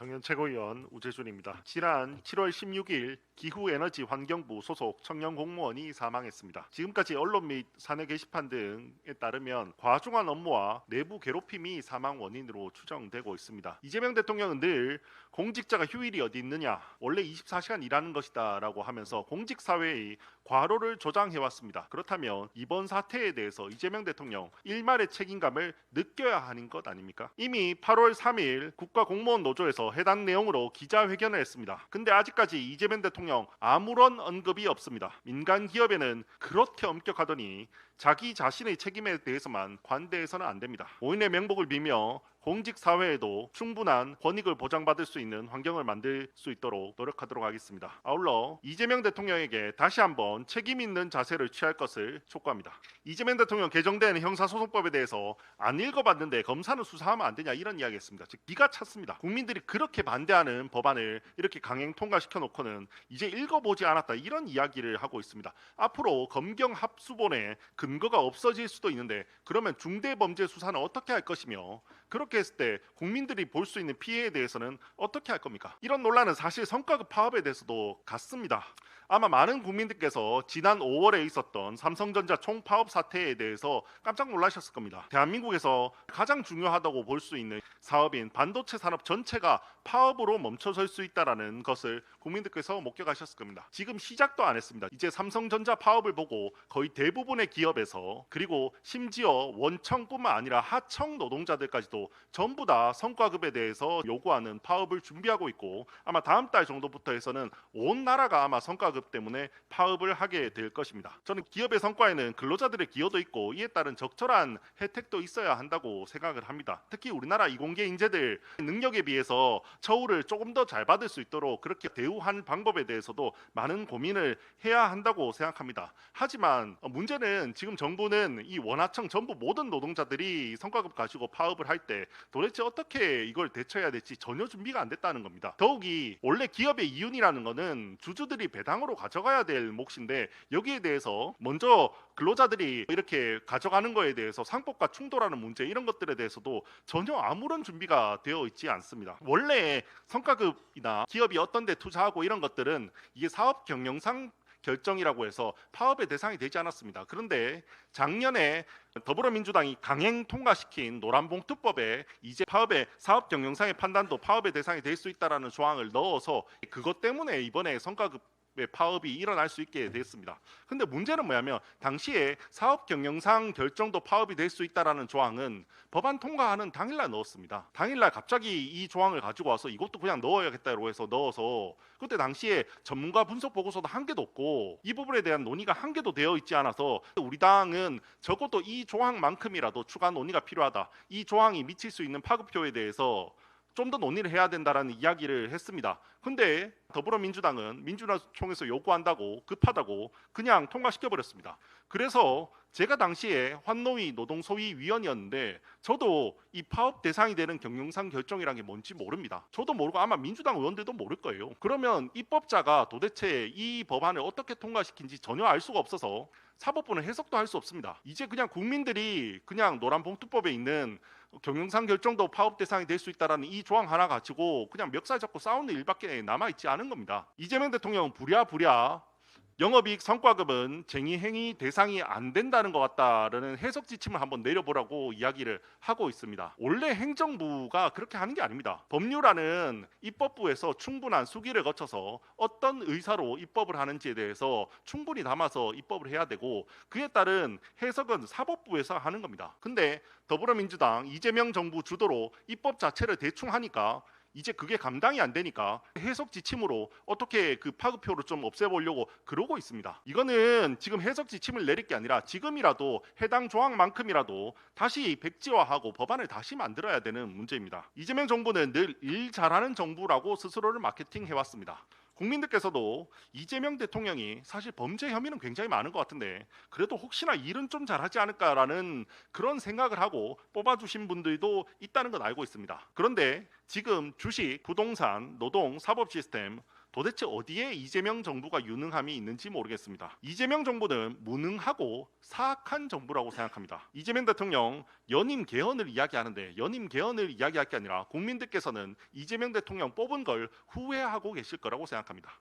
정현 최고위원 우재준입니다. 지난 7월 16일 기후에너지환경부 소속 청년 공무원이 사망했습니다. 지금까지 언론 및 사내 게시판 등에 따르면 과중한 업무와 내부 괴롭힘이 사망 원인으로 추정되고 있습니다. 이재명 대통령은 늘 공직자가 휴일이 어디 있느냐, 원래 24시간 일하는 것이다 라고 하면서 공직사회의 과로를 조장해왔습니다. 그렇다면 이번 사태에 대해서 이재명 대통령 일말의 책임감을 느껴야 하는 것 아닙니까? 이미 8월 3일 국가공무원 노조에서 해당 내용으로 기자회견을 했습니다. 근데 아직까지 이재명 대통령 아무런 언급이 없습니다. 민간 기업에는 그렇게 엄격하더니 자기 자신의 책임에 대해서만 관대해서는 안 됩니다. 오인의 명복을 빌며 공직 사회에도 충분한 권익을 보장받을 수 있는 환경을 만들 수 있도록 노력하도록 하겠습니다. 아울러 이재명 대통령에게 다시 한번 책임 있는 자세를 취할 것을 촉구합니다. 이재명 대통령 개정된 형사소송법에 대해서 안 읽어봤는데 검사는 수사하면 안 되냐 이런 이야기했습니다. 즉 기가 찼습니다. 국민들이 그렇게 반대하는 법안을 이렇게 강행 통과시켜 놓고는 이제 읽어보지 않았다 이런 이야기를 하고 있습니다. 앞으로 검경 합수본에 근거가 없어질 수도 있는데 그러면 중대범죄 수사는 어떻게 할 것이며 그렇게 했을 때 국민들이 볼 수 있는 피해에 대해서는 어떻게 할 겁니까? 이런 논란은 사실 성과급 파업에 대해서도 같습니다. 아마 많은 국민들께서 지난 5월에 있었던 삼성전자 총파업 사태에 대해서 깜짝 놀라셨을 겁니다. 대한민국에서 가장 중요하다고 볼 수 있는 사업인 반도체 산업 전체가 파업으로 멈춰설 수 있다는 것을 국민들께서 목격하셨을 겁니다. 지금 시작도 안 했습니다. 이제 삼성전자 파업을 보고 거의 대부분의 기업에서 그리고 심지어 원청뿐만 아니라 하청 노동자들까지도 전부 다 성과급에 대해서 요구하는 파업을 준비하고 있고 아마 다음 달 정도부터 해서는 온 나라가 아마 성과급 때문에 파업을 하게 될 것입니다. 저는 기업의 성과에는 근로자들의 기여도 있고 이에 따른 적절한 혜택도 있어야 한다고 생각을 합니다. 특히 우리나라 이공계 인재들 능력에 비해서 처우를 조금 더 잘 받을 수 있도록 그렇게 대우하는 방법에 대해서도 많은 고민을 해야 한다고 생각합니다. 하지만 문제는 지금 정부는 이 원하청 전부 모든 노동자들이 성과급 가지고 파업을 할 때 도대체 어떻게 이걸 대처해야 될지 전혀 준비가 안 됐다는 겁니다. 더욱이 원래 기업의 이윤이라는 거는 주주들이 배당으로 가져가야 될 몫인데 여기에 대해서 먼저 근로자들이 이렇게 가져가는 거에 대해서 상법과 충돌하는 문제 이런 것들에 대해서도 전혀 아무런 준비가 되어 있지 않습니다. 원래 성과급이나 기업이 어떤 데 투자하고 이런 것들은 이게 사업 경영상 결정이라고 해서 파업의 대상이 되지 않았습니다. 그런데 작년에 더불어민주당이 강행 통과시킨 노란봉투법에 이제 파업의 사업 경영상의 판단도 파업의 대상이 될 수 있다라는 조항을 넣어서 그것 때문에 이번에 성과급 파업이 일어날 수 있게 됐습니다. 근데 문제는 뭐냐면 당시에 사업 경영상 결정도 파업이 될 수 있다라는 조항은 법안 통과하는 당일날 넣었습니다. 당일날 갑자기 이 조항을 가지고 와서 이것도 그냥 넣어야겠다고 해서 넣어서 그때 당시에 전문가 분석 보고서도 한 개도 없고 이 부분에 대한 논의가 한 개도 되어 있지 않아서 우리 당은 적어도 이 조항만큼이라도 추가 논의가 필요하다. 이 조항이 미칠 수 있는 파급효에 대해서 좀 더 논의를 해야 된다라는 이야기를 했습니다. 근데 더불어민주당은 민주노총에서 요구한다고 급하다고 그냥 통과시켜버렸습니다. 그래서 제가 당시에 환노위 노동소위위원이었는데 저도 이 파업 대상이 되는 경영상 결정이란 게 뭔지 모릅니다. 저도 모르고 아마 민주당 의원들도 모를 거예요. 그러면 입법자가 도대체 이 법안을 어떻게 통과시킨지 전혀 알 수가 없어서 사법부는 해석도 할 수 없습니다. 이제 그냥 국민들이 그냥 노란봉투법에 있는 경영상 결정도 파업 대상이 될 수 있다라는 이 조항 하나 가지고 그냥 멱살 잡고 싸우는 일밖에 남아있지 않은 겁니다. 이재명 대통령은 부랴부랴 영업이익 성과급은 쟁의행위 대상이 안 된다는 것 같다라는 해석 지침을 한번 내려보라고 이야기를 하고 있습니다. 원래 행정부가 그렇게 하는 게 아닙니다. 법률안은 입법부에서 충분한 수기를 거쳐서 어떤 의사로 입법을 하는지에 대해서 충분히 담아서 입법을 해야 되고 그에 따른 해석은 사법부에서 하는 겁니다. 근데 더불어민주당 이재명 정부 주도로 입법 자체를 대충 하니까 이제 그게 감당이 안 되니까 해석 지침으로 어떻게 그 파급효를 좀 없애보려고 그러고 있습니다. 이거는 지금 해석 지침을 내릴 게 아니라 지금이라도 해당 조항만큼이라도 다시 백지화하고 법안을 다시 만들어야 되는 문제입니다. 이재명 정부는 늘 일 잘하는 정부라고 스스로를 마케팅해왔습니다. 국민들께서도 이재명 대통령이 사실 범죄 혐의는 굉장히 많은 것 같은데 그래도 혹시나 일은 좀 잘하지 않을까라는 그런 생각을 하고 뽑아주신 분들도 있다는 건 알고 있습니다. 그런데 지금 주식, 부동산, 노동, 사법 시스템 도대체 어디에 이재명 정부가 유능함이 있는지 모르겠습니다. 이재명 정부는 무능하고 사악한 정부라고 생각합니다. 이재명 대통령 연임 개헌을 이야기하는데 연임 개헌을 이야기할 게 아니라 국민들께서는 이재명 대통령 뽑은 걸 후회하고 계실 거라고 생각합니다.